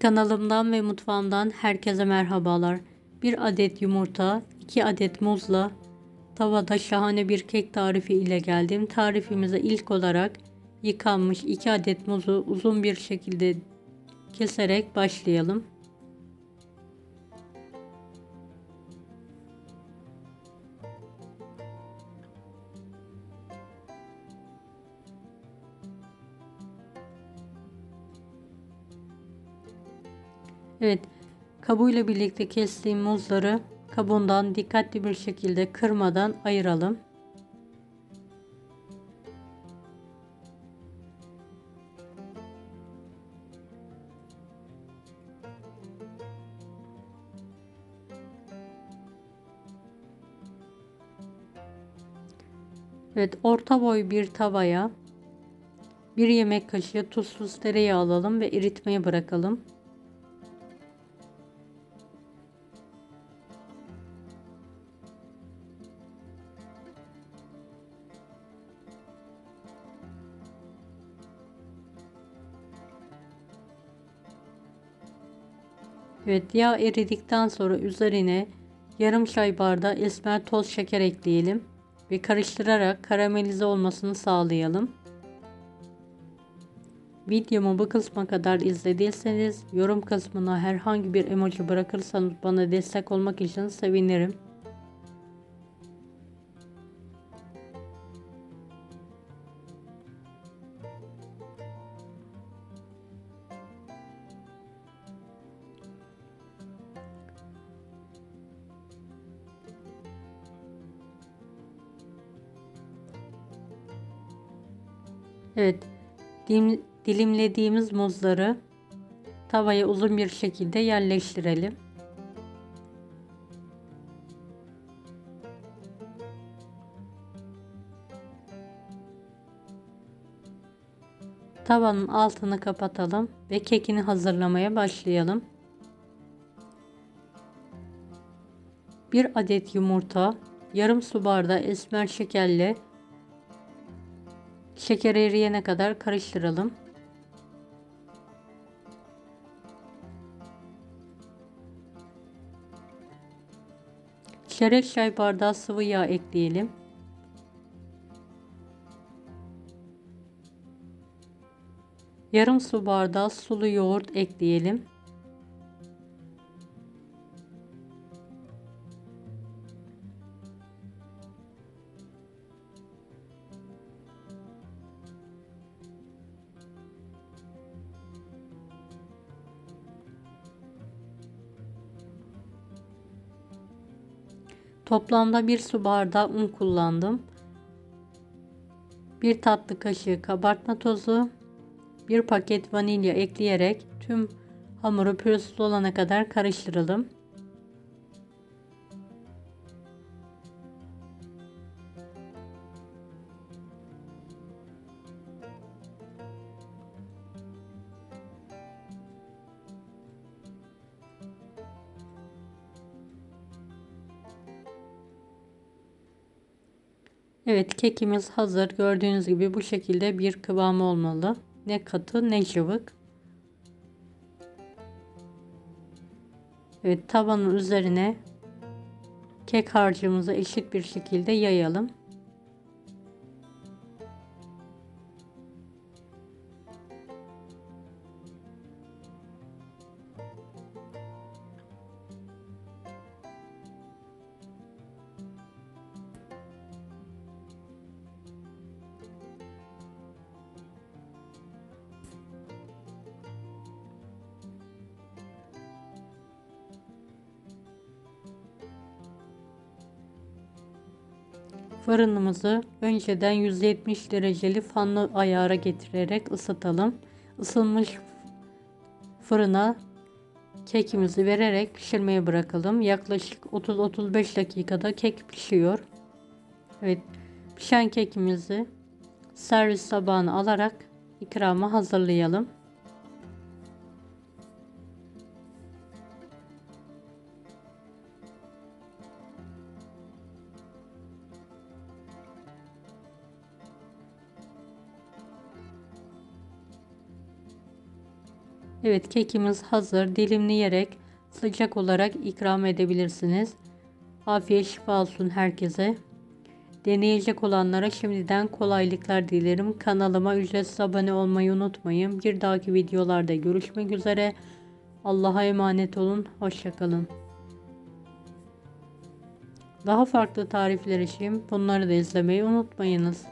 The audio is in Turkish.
Kanalımdan ve mutfağımdan herkese merhabalar. Bir adet yumurta, 2 adet muzla tavada şahane bir kek tarifi ile geldim. Tarifimize ilk olarak yıkanmış 2 adet muzu uzun bir şekilde keserek başlayalım. Evet, kabuğuyla birlikte kestiğim muzları kabuğundan dikkatli bir şekilde kırmadan ayıralım. Evet, orta boy bir tavaya 1 yemek kaşığı tuzsuz tereyağı alalım ve eritmeye bırakalım. Evet, yağ eridikten sonra üzerine yarım çay bardağı esmer toz şeker ekleyelim ve karıştırarak karamelize olmasını sağlayalım. Videomu bu kısma kadar izlediyseniz yorum kısmına herhangi bir emoji bırakırsanız bana destek olmak için sevinirim. Evet, dilimlediğimiz muzları tavaya uzun bir şekilde yerleştirelim. Tavanın altını kapatalım ve kekini hazırlamaya başlayalım. 1 adet yumurta, yarım su bardağı esmer şekerle şeker eriyene kadar karıştıralım. Çeyrek çay bardağı sıvı yağ ekleyelim. Yarım su bardağı sulu yoğurt ekleyelim. Toplamda 1 su bardağı un kullandım. 1 tatlı kaşığı kabartma tozu, 1 paket vanilya ekleyerek tüm hamuru pürüzsüz olana kadar karıştıralım. Evet, kekimiz hazır. Gördüğünüz gibi bu şekilde bir kıvamı olmalı. Ne katı ne cıvık. Evet, tavanın üzerine kek harcımızı eşit bir şekilde yayalım. Fırınımızı önceden 170 dereceli fanlı ayara getirerek ısıtalım. Isınmış fırına kekimizi vererek pişirmeye bırakalım. Yaklaşık 30-35 dakikada kek pişiyor. Evet, pişen kekimizi servis tabağına alarak ikrama hazırlayalım. Evet, kekimiz hazır. Dilimleyerek sıcak olarak ikram edebilirsiniz. Afiyet şifa olsun herkese. Deneyecek olanlara şimdiden kolaylıklar dilerim. Kanalıma ücretsiz abone olmayı unutmayın. Bir dahaki videolarda görüşmek üzere. Allah'a emanet olun. Hoşça kalın. Daha farklı tarifler için bunları da izlemeyi unutmayınız.